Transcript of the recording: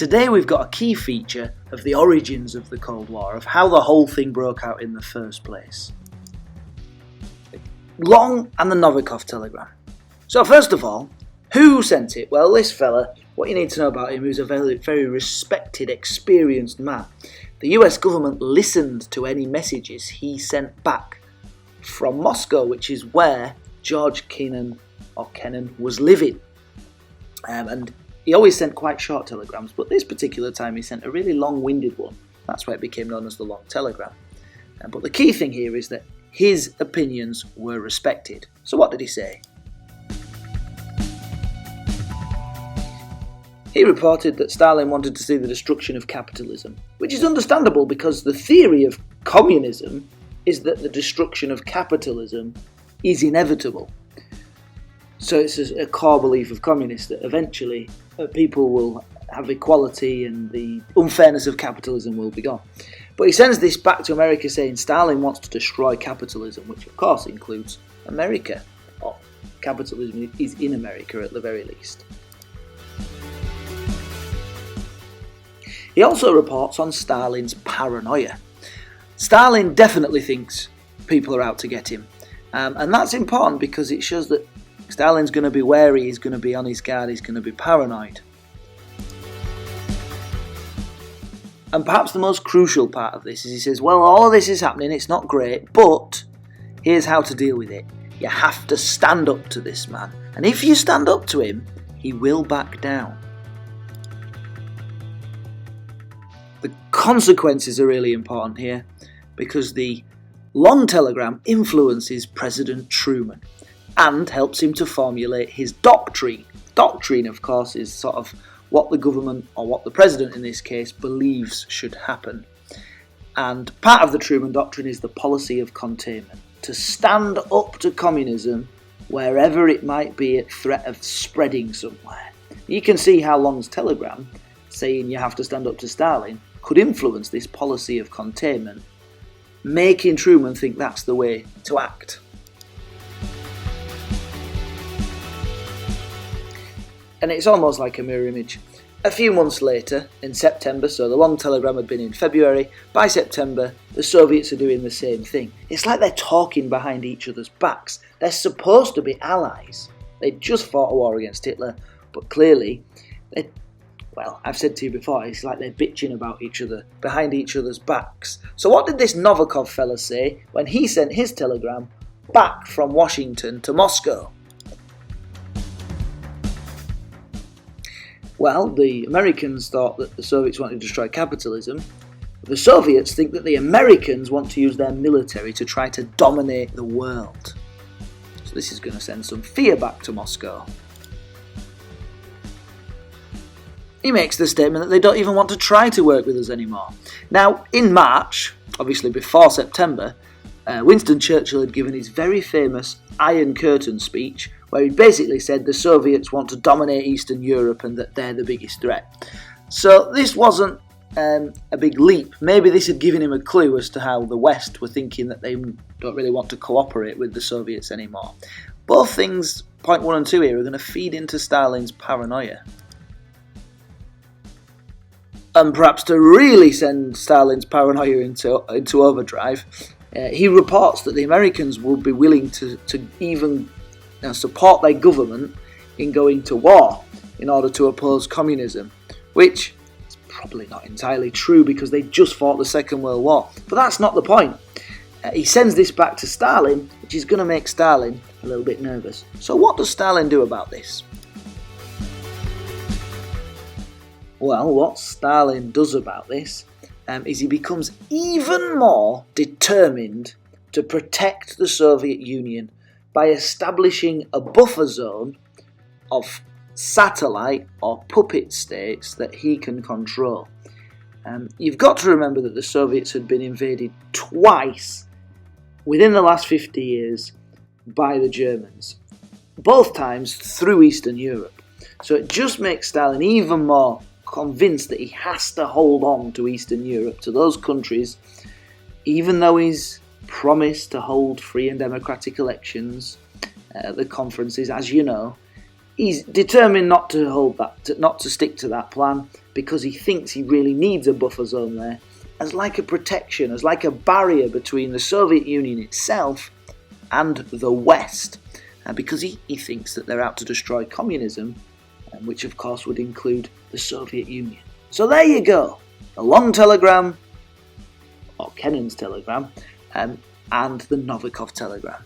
Today we've got a key feature of the origins of the Cold War, of how the whole thing broke out in the first place. Long and the Novikov telegram. So first of all, who sent it? Well, this fella, what you need to know about him, who's a very, very respected, experienced man. The US government listened to any messages he sent back from Moscow, which is where George Kennan was living. And he always sent quite short telegrams, but this particular time he sent a really long-winded one. That's why it became known as the long telegram. But the key thing here is that his opinions were respected. So what did he say? He reported that Stalin wanted to see the destruction of capitalism, which is understandable because the theory of communism is that the destruction of capitalism is inevitable. So it's a core belief of communists that eventually people will have equality and the unfairness of capitalism will be gone. But he sends this back to America saying Stalin wants to destroy capitalism, which of course includes America. Or capitalism is in America at the very least. He also reports on Stalin's paranoia. Stalin definitely thinks people are out to get him. And that's important because it shows that Stalin's going to be wary, he's going to be on his guard, he's going to be paranoid. And perhaps the most crucial part of this is he says, well, all of this is happening, it's not great, but here's how to deal with it. You have to stand up to this man. And if you stand up to him, he will back down. The consequences are really important here because the long telegram influences President Truman and helps him to formulate his doctrine. Doctrine, of course, is sort of what the government, or what the president in this case, believes should happen. And part of the Truman Doctrine is the policy of containment, to stand up to communism wherever it might be at threat of spreading somewhere. You can see how Long's telegram, saying you have to stand up to Stalin, could influence this policy of containment, making Truman think that's the way to act. And it's almost like a mirror image. A few months later, in September, so the long telegram had been in February, by September the Soviets are doing the same thing. It's like they're talking behind each other's backs. They're supposed to be allies. They just fought a war against Hitler, but clearly, I've said to you before, it's like they're bitching about each other, behind each other's backs. So what did this Novikov fella say when he sent his telegram back from Washington to Moscow? Well, the Americans thought that the Soviets wanted to destroy capitalism. The Soviets think that the Americans want to use their military to try to dominate the world. So this is going to send some fear back to Moscow. He makes the statement that they don't even want to try to work with us anymore. Now, in March, obviously before September, Winston Churchill had given his very famous Iron Curtain speech, where he basically said the Soviets want to dominate Eastern Europe and that they're the biggest threat. So this wasn't a big leap. Maybe this had given him a clue as to how the West were thinking that they don't really want to cooperate with the Soviets anymore. Both things, point 1 and 2 here, are going to feed into Stalin's paranoia. And perhaps to really send Stalin's paranoia into overdrive, he reports that the Americans would be willing to even support their government in going to war in order to oppose communism, which is probably not entirely true because they just fought the Second World War. But that's not the point. He sends this back to Stalin, which is going to make Stalin a little bit nervous. So what does Stalin do about this? Well, what Stalin does about this is he becomes even more determined to protect the Soviet Union by establishing a buffer zone of satellite or puppet states that he can control. You've got to remember that the Soviets had been invaded twice within the last 50 years by the Germans, both times through Eastern Europe. So it just makes Stalin even more convinced that he has to hold on to Eastern Europe, to those countries, even though he's promised to hold free and democratic elections at the conferences, as you know. he's determined not to hold that, not to stick to that plan, because he thinks he really needs a buffer zone there as like a protection, as like a barrier between the Soviet Union itself and the West, because he thinks that they're out to destroy communism, which of course would include the Soviet Union. So there you go, the long telegram, or Kennan's telegram, and the Novikov telegram.